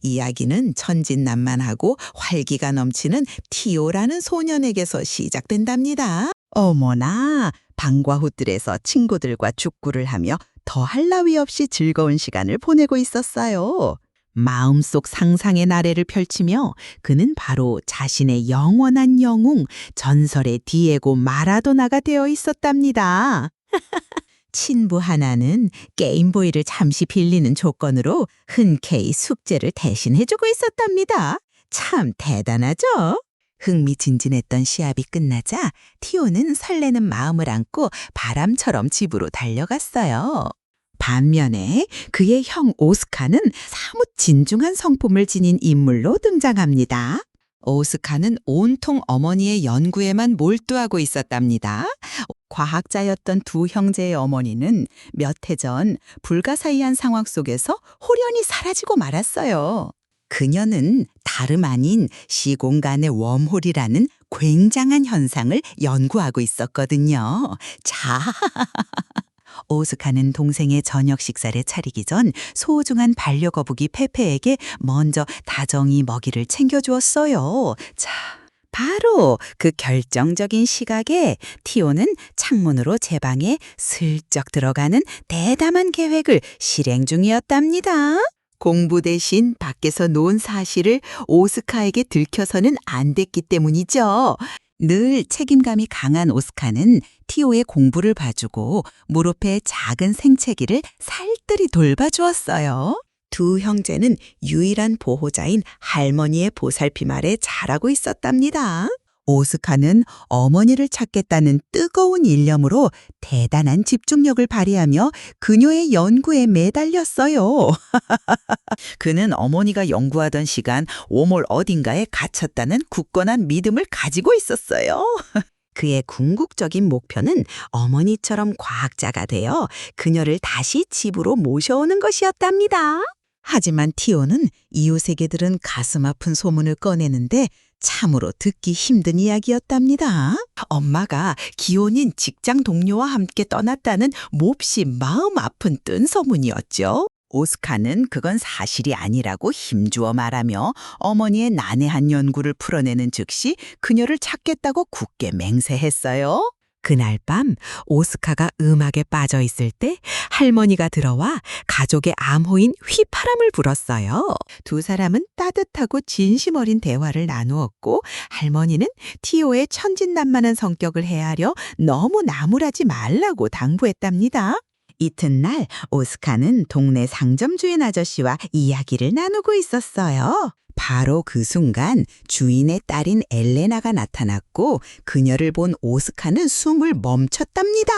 이야기는 천진난만하고 활기가 넘치는 티오라는 소년에게서 시작된답니다. 어머나, 방과 후들에서 친구들과 축구를 하며 더할 나위 없이 즐거운 시간을 보내고 있었어요. 마음속 상상의 나래를 펼치며 그는 바로 자신의 영원한 영웅, 전설의 디에고 마라도나가 되어 있었답니다. 친부 하나는 게임보이를 잠시 빌리는 조건으로 흔쾌히 숙제를 대신해주고 있었답니다. 참 대단하죠? 흥미진진했던 시합이 끝나자 티오는 설레는 마음을 안고 바람처럼 집으로 달려갔어요. 반면에 그의 형 오스카는 사뭇 진중한 성품을 지닌 인물로 등장합니다. 오스카는 온통 어머니의 연구에만 몰두하고 있었답니다. 과학자였던 두 형제의 어머니는 몇 해 전 불가사의한 상황 속에서 홀연히 사라지고 말았어요. 그녀는 다름 아닌 시공간의 웜홀이라는 굉장한 현상을 연구하고 있었거든요. 자, 오스카는 동생의 저녁 식사를 차리기 전 소중한 반려거북이 페페에게 먼저 다정히 먹이를 챙겨주었어요. 자, 바로 그 결정적인 시각에 티오는 창문으로 제 방에 슬쩍 들어가는 대담한 계획을 실행 중이었답니다. 공부 대신 밖에서 논 사실을 오스카에게 들켜서는 안 됐기 때문이죠. 늘 책임감이 강한 오스카는 티오의 공부를 봐주고 무릎에 작은 생채기를 살뜰히 돌봐주었어요. 두 형제는 유일한 보호자인 할머니의 보살핌 아래 자라고 있었답니다. 오스카는 어머니를 찾겠다는 뜨거운 일념으로 대단한 집중력을 발휘하며 그녀의 연구에 매달렸어요. 그는 어머니가 연구하던 시간 오몰 어딘가에 갇혔다는 굳건한 믿음을 가지고 있었어요. 그의 궁극적인 목표는 어머니처럼 과학자가 되어 그녀를 다시 집으로 모셔오는 것이었답니다. 하지만 티오는 이웃에게 들은 가슴 아픈 소문을 꺼내는데 참으로 듣기 힘든 이야기였답니다. 엄마가 기혼인 직장 동료와 함께 떠났다는 몹시 마음 아픈 뜬 소문이었죠. 오스카는 그건 사실이 아니라고 힘주어 말하며 어머니의 난해한 연구를 풀어내는 즉시 그녀를 찾겠다고 굳게 맹세했어요. 그날 밤 오스카가 음악에 빠져 있을 때 할머니가 들어와 가족의 암호인 휘파람을 불었어요. 두 사람은 따뜻하고 진심 어린 대화를 나누었고 할머니는 티오의 천진난만한 성격을 헤아려 너무 나무라지 말라고 당부했답니다. 이튿날 오스카는 동네 상점 주인 아저씨와 이야기를 나누고 있었어요. 바로 그 순간 주인의 딸인 엘레나가 나타났고 그녀를 본 오스카는 숨을 멈췄답니다.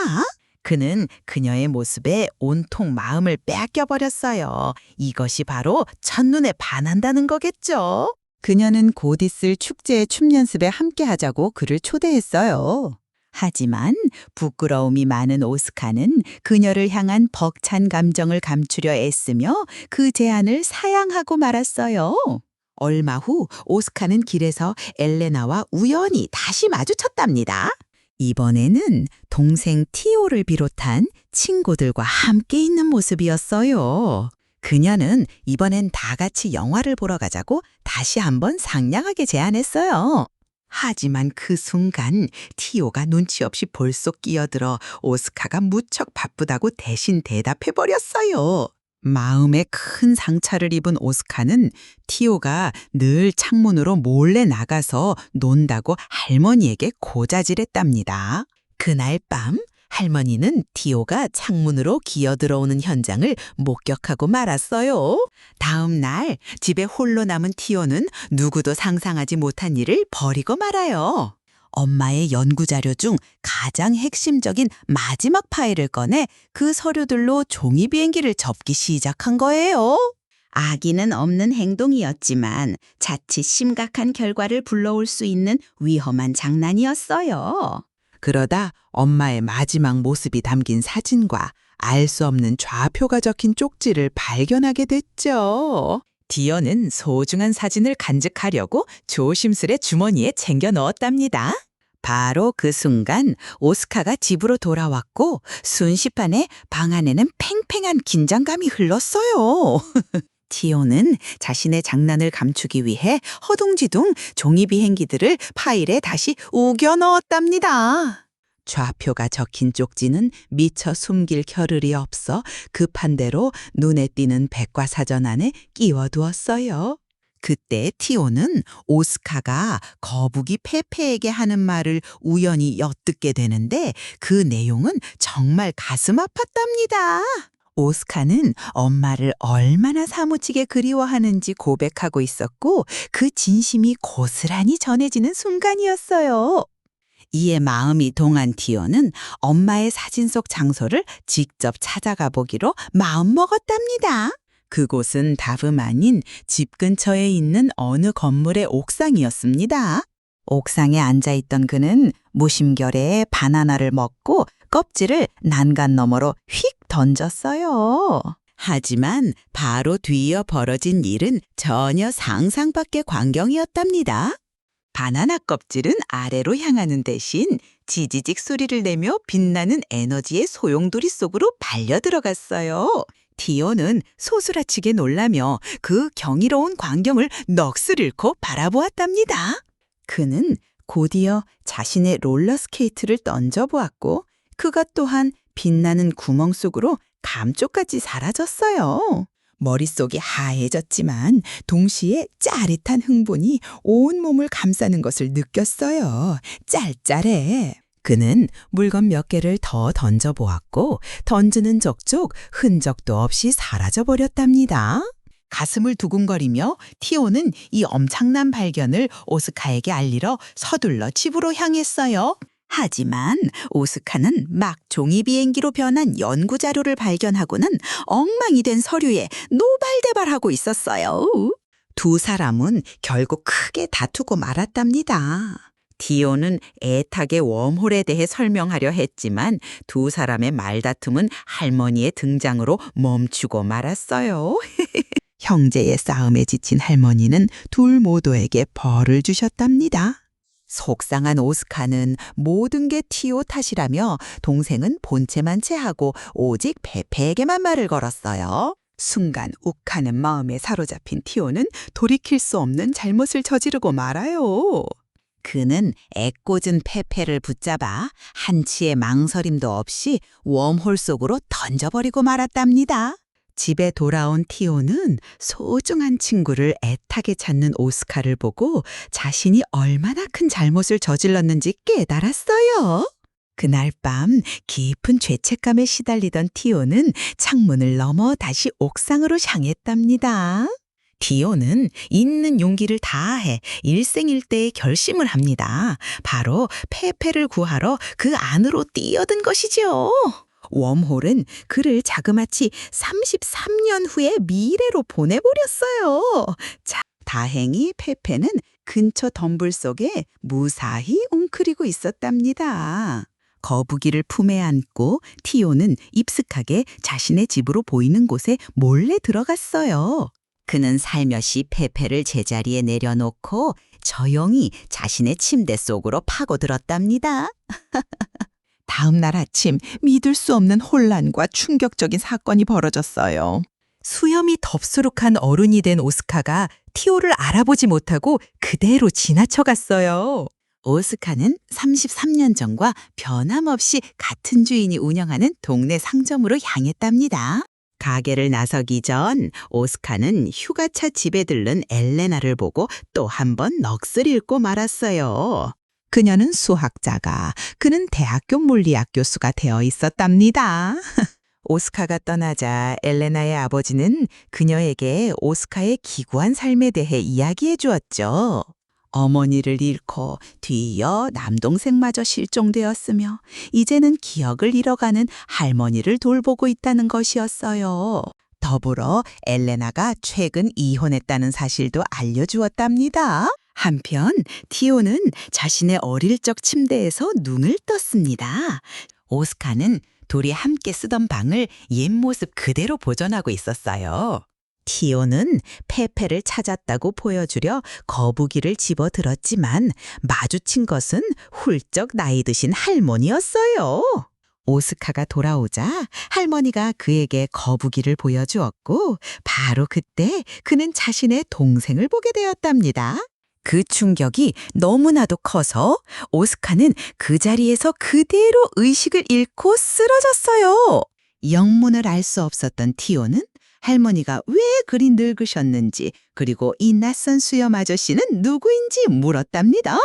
그는 그녀의 모습에 온통 마음을 빼앗겨버렸어요. 이것이 바로 첫눈에 반한다는 거겠죠. 그녀는 곧 있을 축제의 춤 연습에 함께 하자고 그를 초대했어요. 하지만 부끄러움이 많은 오스카는 그녀를 향한 벅찬 감정을 감추려 애쓰며 그 제안을 사양하고 말았어요. 얼마 후 오스카는 길에서 엘레나와 우연히 다시 마주쳤답니다. 이번에는 동생 티오를 비롯한 친구들과 함께 있는 모습이었어요. 그녀는 이번엔 다 같이 영화를 보러 가자고 다시 한번 상냥하게 제안했어요. 하지만 그 순간 티오가 눈치 없이 볼속 끼어들어 오스카가 무척 바쁘다고 대신 대답해버렸어요. 마음에 큰 상처를 입은 오스카는 티오가 늘 창문으로 몰래 나가서 논다고 할머니에게 고자질했답니다. 그날 밤 할머니는 티오가 창문으로 기어들어오는 현장을 목격하고 말았어요. 다음 날 집에 홀로 남은 티오는 누구도 상상하지 못한 일을 벌이고 말아요. 엄마의 연구자료 중 가장 핵심적인 마지막 파일을 꺼내 그 서류들로 종이 비행기를 접기 시작한 거예요. 아기는 없는 행동이었지만 자칫 심각한 결과를 불러올 수 있는 위험한 장난이었어요. 그러다 엄마의 마지막 모습이 담긴 사진과 알 수 없는 좌표가 적힌 쪽지를 발견하게 됐죠. 디어는 소중한 사진을 간직하려고 조심스레 주머니에 챙겨 넣었답니다. 바로 그 순간 오스카가 집으로 돌아왔고 순식간에 방 안에는 팽팽한 긴장감이 흘렀어요. 티오는 자신의 장난을 감추기 위해 허둥지둥 종이 비행기들을 파일에 다시 우겨 넣었답니다. 좌표가 적힌 쪽지는 미처 숨길 겨를이 없어 급한 대로 눈에 띄는 백과사전 안에 끼워두었어요. 그때 티오는 오스카가 거북이 페페에게 하는 말을 우연히 엿듣게 되는데 그 내용은 정말 가슴 아팠답니다. 오스카는 엄마를 얼마나 사무치게 그리워하는지 고백하고 있었고 그 진심이 고스란히 전해지는 순간이었어요. 이에 마음이 동한 티오는 엄마의 사진 속 장소를 직접 찾아가 보기로 마음먹었답니다. 그곳은 다름 아닌 집 근처에 있는 어느 건물의 옥상이었습니다. 옥상에 앉아있던 그는 무심결에 바나나를 먹고 껍질을 난간 너머로 휙 던졌어요. 하지만 바로 뒤이어 벌어진 일은 전혀 상상 밖의 광경이었답니다. 바나나 껍질은 아래로 향하는 대신 지지직 소리를 내며 빛나는 에너지의 소용돌이 속으로 발려 들어갔어요. 티오는 소스라치게 놀라며 그 경이로운 광경을 넋을 잃고 바라보았답니다. 그는 곧이어 자신의 롤러스케이트를 던져보았고 그것 또한 빛나는 구멍 속으로 감쪽같이 사라졌어요. 머릿속이 하얘졌지만 동시에 짜릿한 흥분이 온몸을 감싸는 것을 느꼈어요. 짤짤해. 그는 물건 몇 개를 더 던져보았고 던지는 족족 흔적도 없이 사라져버렸답니다. 가슴을 두근거리며 티오는 이 엄청난 발견을 오스카에게 알리러 서둘러 집으로 향했어요. 하지만 오스카는 막 종이 비행기로 변한 연구 자료를 발견하고는 엉망이 된 서류에 노발대발하고 있었어요. 두 사람은 결국 크게 다투고 말았답니다. 디오는 애타게 웜홀에 대해 설명하려 했지만 두 사람의 말다툼은 할머니의 등장으로 멈추고 말았어요. 형제의 싸움에 지친 할머니는 둘 모두에게 벌을 주셨답니다. 속상한 오스카는 모든 게 티오 탓이라며 동생은 본체만 체하고 오직 페페에게만 말을 걸었어요. 순간 욱하는 마음에 사로잡힌 티오는 돌이킬 수 없는 잘못을 저지르고 말아요. 그는 애꿎은 페페를 붙잡아 한치의 망설임도 없이 웜홀 속으로 던져버리고 말았답니다. 집에 돌아온 티오는 소중한 친구를 애타게 찾는 오스카를 보고 자신이 얼마나 큰 잘못을 저질렀는지 깨달았어요. 그날 밤 깊은 죄책감에 시달리던 티오는 창문을 넘어 다시 옥상으로 향했답니다. 티오는 있는 용기를 다해 일생일대의 결심을 합니다. 바로 페페를 구하러 그 안으로 뛰어든 것이지요. 웜홀은 그를 자그마치 33년 후의 미래로 보내버렸어요. 자, 다행히 페페는 근처 덤불 속에 무사히 웅크리고 있었답니다. 거북이를 품에 안고 티오는 입슥하게 자신의 집으로 보이는 곳에 몰래 들어갔어요. 그는 살며시 페페를 제자리에 내려놓고 조용히 자신의 침대 속으로 파고들었답니다. 다음 날 아침 믿을 수 없는 혼란과 충격적인 사건이 벌어졌어요. 수염이 덥수룩한 어른이 된 오스카가 티오를 알아보지 못하고 그대로 지나쳐갔어요. 오스카는 33년 전과 변함없이 같은 주인이 운영하는 동네 상점으로 향했답니다. 가게를 나서기 전 오스카는 휴가차 집에 들른 엘레나를 보고 또 한 번 넋을 잃고 말았어요. 그녀는 수학자가, 그는 대학교 물리학 교수가 되어 있었답니다. 오스카가 떠나자 엘레나의 아버지는 그녀에게 오스카의 기구한 삶에 대해 이야기해 주었죠. 어머니를 잃고 뒤이어 남동생마저 실종되었으며 이제는 기억을 잃어가는 할머니를 돌보고 있다는 것이었어요. 더불어 엘레나가 최근 이혼했다는 사실도 알려주었답니다. 한편 티오는 자신의 어릴 적 침대에서 눈을 떴습니다. 오스카는 둘이 함께 쓰던 방을 옛 모습 그대로 보존하고 있었어요. 티오는 페페를 찾았다고 보여주려 거북이를 집어들었지만 마주친 것은 훌쩍 나이 드신 할머니였어요. 오스카가 돌아오자 할머니가 그에게 거북이를 보여주었고 바로 그때 그는 자신의 동생을 보게 되었답니다. 그 충격이 너무나도 커서 오스카는 그 자리에서 그대로 의식을 잃고 쓰러졌어요. 영문을 알 수 없었던 티오는 할머니가 왜 그리 늙으셨는지 그리고 이 낯선 수염 아저씨는 누구인지 물었답니다.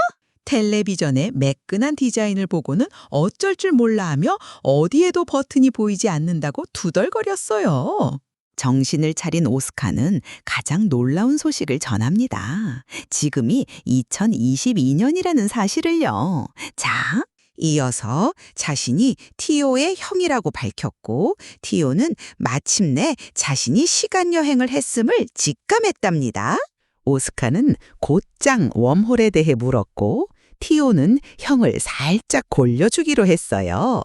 텔레비전의 매끈한 디자인을 보고는 어쩔 줄 몰라 하며 어디에도 버튼이 보이지 않는다고 투덜거렸어요. 정신을 차린 오스카는 가장 놀라운 소식을 전합니다. 지금이 2022년이라는 사실을요. 자, 이어서 자신이 티오의 형이라고 밝혔고 티오는 마침내 자신이 시간여행을 했음을 직감했답니다. 오스카는 곧장 웜홀에 대해 물었고 티오는 형을 살짝 골려주기로 했어요.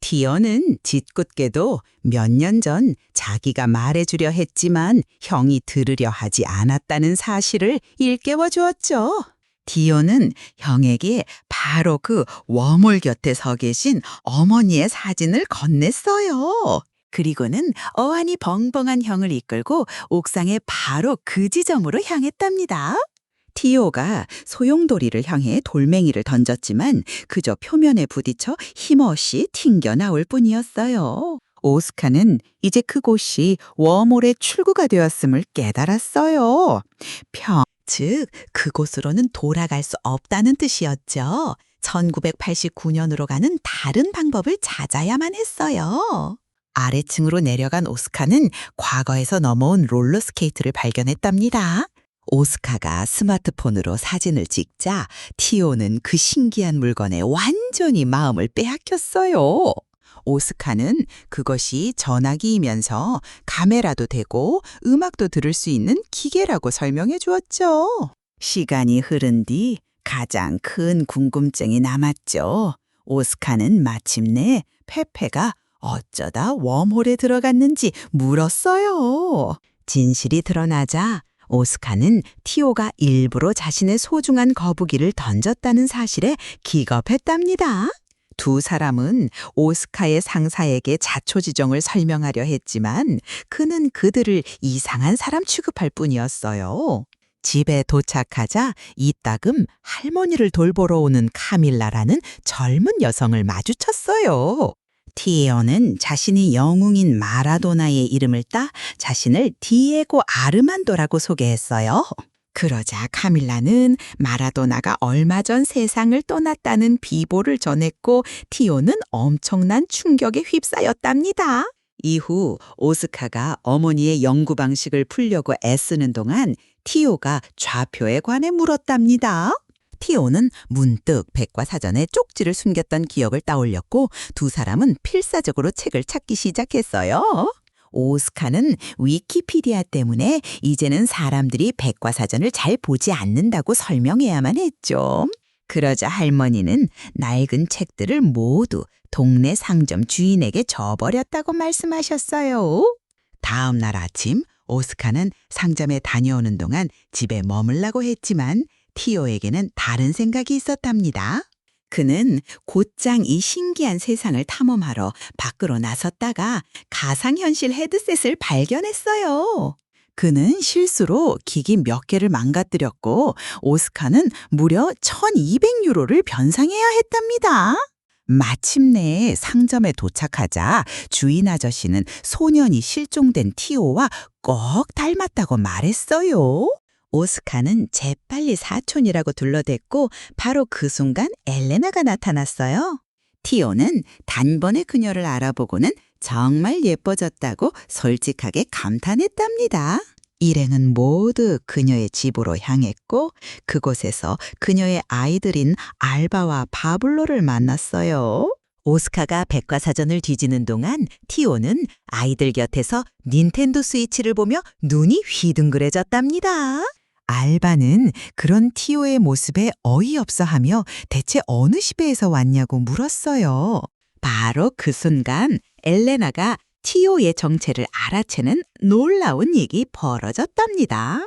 티오는 짓궂게도 몇 년 전 자기가 말해주려 했지만 형이 들으려 하지 않았다는 사실을 일깨워 주었죠. 티오는 형에게 바로 그 웜홀 곁에 서 계신 어머니의 사진을 건넸어요. 그리고는 어안이 벙벙한 형을 이끌고 옥상의 바로 그 지점으로 향했답니다. 티오가 소용돌이를 향해 돌멩이를 던졌지만 그저 표면에 부딪혀 힘없이 튕겨 나올 뿐이었어요. 오스카는 이제 그곳이 웜홀의 출구가 되었음을 깨달았어요. 즉 그곳으로는 돌아갈 수 없다는 뜻이었죠. 1989년으로 가는 다른 방법을 찾아야만 했어요. 아래층으로 내려간 오스카는 과거에서 넘어온 롤러스케이트를 발견했답니다. 오스카가 스마트폰으로 사진을 찍자 티오는 그 신기한 물건에 완전히 마음을 빼앗겼어요. 오스카는 그것이 전화기이면서 카메라도 되고 음악도 들을 수 있는 기계라고 설명해 주었죠. 시간이 흐른 뒤 가장 큰 궁금증이 남았죠. 오스카는 마침내 페페가 어쩌다 웜홀에 들어갔는지 물었어요. 진실이 드러나자 오스카는 티오가 일부러 자신의 소중한 거북이를 던졌다는 사실에 기겁했답니다. 두 사람은 오스카의 상사에게 자초지종을 설명하려 했지만 그는 그들을 이상한 사람 취급할 뿐이었어요. 집에 도착하자 이따금 할머니를 돌보러 오는 카밀라라는 젊은 여성을 마주쳤어요. 티에어는 자신이 영웅인 마라도나의 이름을 따 자신을 디에고 아르만도라고 소개했어요. 그러자 카밀라는 마라도나가 얼마 전 세상을 떠났다는 비보를 전했고 티오는 엄청난 충격에 휩싸였답니다. 이후 오스카가 어머니의 연구 방식을 풀려고 애쓰는 동안 티오가 좌표에 관해 물었답니다. 티오는 문득 백과사전에 쪽지를 숨겼던 기억을 떠올렸고 두 사람은 필사적으로 책을 찾기 시작했어요. 오스카는 위키피디아 때문에 이제는 사람들이 백과사전을 잘 보지 않는다고 설명해야만 했죠. 그러자 할머니는 낡은 책들을 모두 동네 상점 주인에게 줘버렸다고 말씀하셨어요. 다음 날 아침 오스카는 상점에 다녀오는 동안 집에 머물라고 했지만 티오에게는 다른 생각이 있었답니다. 그는 곧장 이 신기한 세상을 탐험하러 밖으로 나섰다가 가상현실 헤드셋을 발견했어요. 그는 실수로 기기 몇 개를 망가뜨렸고 오스카는 무려 1200유로를 변상해야 했답니다. 마침내 상점에 도착하자 주인 아저씨는 소년이 실종된 티오와 꼭 닮았다고 말했어요. 오스카는 재빨리 사촌이라고 둘러댔고 바로 그 순간 엘레나가 나타났어요. 티오는 단번에 그녀를 알아보고는 정말 예뻐졌다고 솔직하게 감탄했답니다. 일행은 모두 그녀의 집으로 향했고 그곳에서 그녀의 아이들인 알바와 바블로를 만났어요. 오스카가 백과사전을 뒤지는 동안 티오는 아이들 곁에서 닌텐도 스위치를 보며 눈이 휘둥그레졌답니다. 알바는 그런 티오의 모습에 어이없어하며 대체 어느 시대에서 왔냐고 물었어요. 바로 그 순간 엘레나가 티오의 정체를 알아채는 놀라운 일이 벌어졌답니다.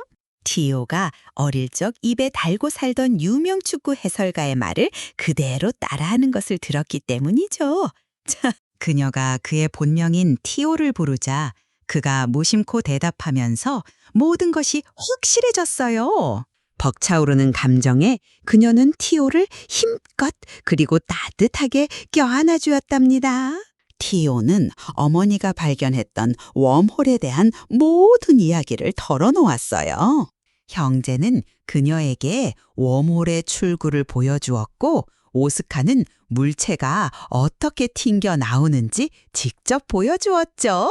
티오가 어릴 적 입에 달고 살던 유명 축구 해설가의 말을 그대로 따라하는 것을 들었기 때문이죠. 자, 그녀가 그의 본명인 티오를 부르자 그가 무심코 대답하면서 모든 것이 확실해졌어요. 벅차오르는 감정에 그녀는 티오를 힘껏 그리고 따뜻하게 껴안아주었답니다. 티오는 어머니가 발견했던 웜홀에 대한 모든 이야기를 털어놓았어요. 형제는 그녀에게 웜홀의 출구를 보여주었고 오스카는 물체가 어떻게 튕겨 나오는지 직접 보여주었죠.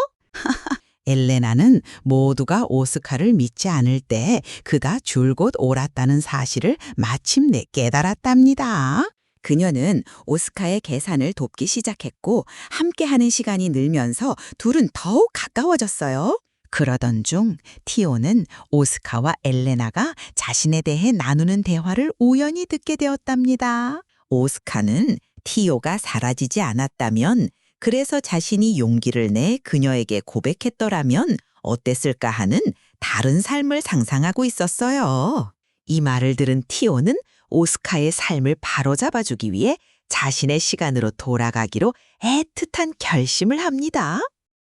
엘레나는 모두가 오스카를 믿지 않을 때 그가 줄곧 옳았다는 사실을 마침내 깨달았답니다. 그녀는 오스카의 계산을 돕기 시작했고 함께하는 시간이 늘면서 둘은 더욱 가까워졌어요. 그러던 중 티오는 오스카와 엘레나가 자신에 대해 나누는 대화를 우연히 듣게 되었답니다. 오스카는 티오가 사라지지 않았다면, 그래서 자신이 용기를 내 그녀에게 고백했더라면 어땠을까 하는 다른 삶을 상상하고 있었어요. 이 말을 들은 티오는 오스카의 삶을 바로잡아주기 위해 자신의 시간으로 돌아가기로 애틋한 결심을 합니다.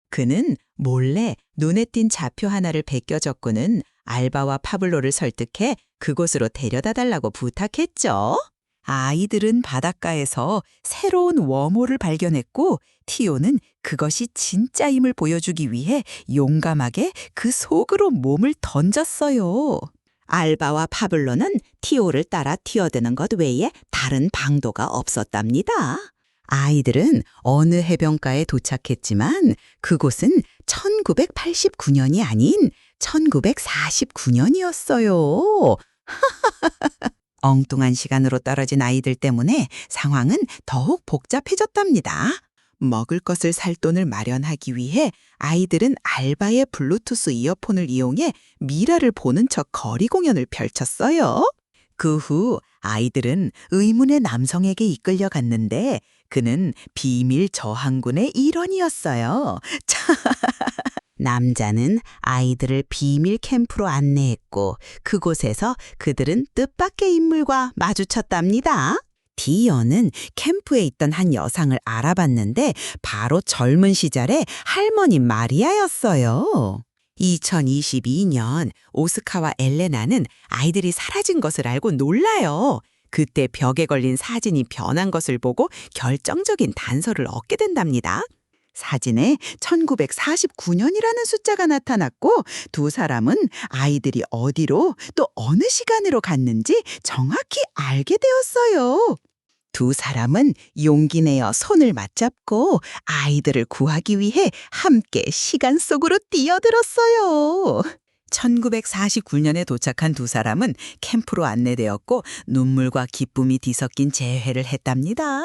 그는 몰래 눈에 띈 좌표 하나를 베껴줬고는 알바와 파블로를 설득해 그곳으로 데려다 달라고 부탁했죠. 아이들은 바닷가에서 새로운 웜홀을 발견했고 티오는 그것이 진짜임을 보여주기 위해 용감하게 그 속으로 몸을 던졌어요. 알바와 파블로는 티오를 따라 뛰어드는 것 외에 다른 방도가 없었답니다. 아이들은 어느 해변가에 도착했지만 그곳은 1989년이 아닌 1949년이었어요. 엉뚱한 시간으로 떨어진 아이들 때문에 상황은 더욱 복잡해졌답니다. 먹을 것을 살 돈을 마련하기 위해 아이들은 알바의 블루투스 이어폰을 이용해 미라를 보는 척 거리 공연을 펼쳤어요. 그 후 아이들은 의문의 남성에게 이끌려갔는데 그는 비밀 저항군의 일원이었어요. 남자는 아이들을 비밀 캠프로 안내했고 그곳에서 그들은 뜻밖의 인물과 마주쳤답니다. 디어는 캠프에 있던 한 여상을 알아봤는데 바로 젊은 시절의 할머니 마리아였어요. 2022년 오스카와 엘레나는 아이들이 사라진 것을 알고 놀라요. 그때 벽에 걸린 사진이 변한 것을 보고 결정적인 단서를 얻게 된답니다. 사진에 1949년이라는 숫자가 나타났고 두 사람은 아이들이 어디로 또 어느 시간으로 갔는지 정확히 알게 되었어요. 두 사람은 용기 내어 손을 맞잡고 아이들을 구하기 위해 함께 시간 속으로 뛰어들었어요. 1949년에 도착한 두 사람은 캠프로 안내되었고 눈물과 기쁨이 뒤섞인 재회를 했답니다.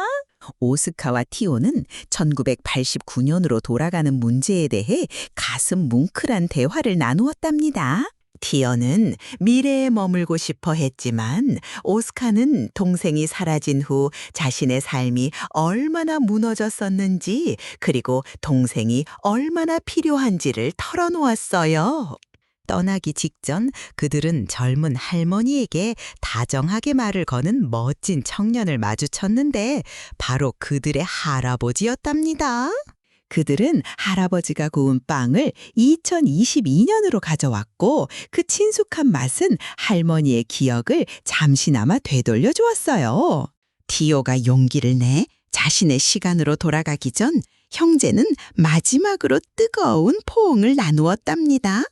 오스카와 티오는 1989년으로 돌아가는 문제에 대해 가슴 뭉클한 대화를 나누었답니다. 티어는 미래에 머물고 싶어 했지만 오스카는 동생이 사라진 후 자신의 삶이 얼마나 무너졌었는지 그리고 동생이 얼마나 필요한지를 털어놓았어요. 떠나기 직전 그들은 젊은 할머니에게 다정하게 말을 거는 멋진 청년을 마주쳤는데 바로 그들의 할아버지였답니다. 그들은 할아버지가 구운 빵을 2022년으로 가져왔고 그 친숙한 맛은 할머니의 기억을 잠시나마 되돌려 주었어요. 티오가 용기를 내 자신의 시간으로 돌아가기 전 형제는 마지막으로 뜨거운 포옹을 나누었답니다.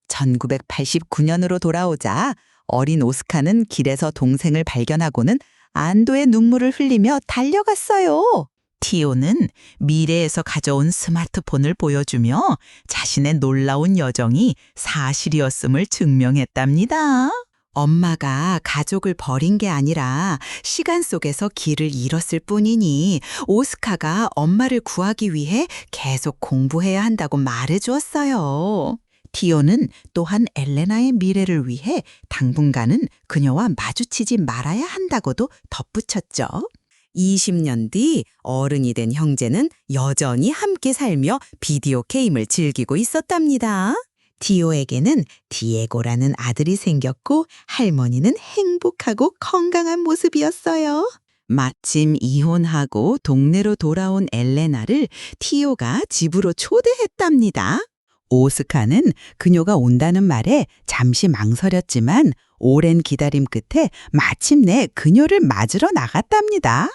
1989년으로 돌아오자 어린 오스카는 길에서 동생을 발견하고는 안도의 눈물을 흘리며 달려갔어요. 티오는 미래에서 가져온 스마트폰을 보여주며 자신의 놀라운 여정이 사실이었음을 증명했답니다. 엄마가 가족을 버린 게 아니라 시간 속에서 길을 잃었을 뿐이니 오스카가 엄마를 구하기 위해 계속 공부해야 한다고 말해주었어요. 티오는 또한 엘레나의 미래를 위해 당분간은 그녀와 마주치지 말아야 한다고도 덧붙였죠. 20년 뒤 어른이 된 형제는 여전히 함께 살며 비디오 게임을 즐기고 있었답니다. 티오에게는 디에고라는 아들이 생겼고 할머니는 행복하고 건강한 모습이었어요. 마침 이혼하고 동네로 돌아온 엘레나를 티오가 집으로 초대했답니다. 오스카는 그녀가 온다는 말에 잠시 망설였지만 오랜 기다림 끝에 마침내 그녀를 맞으러 나갔답니다.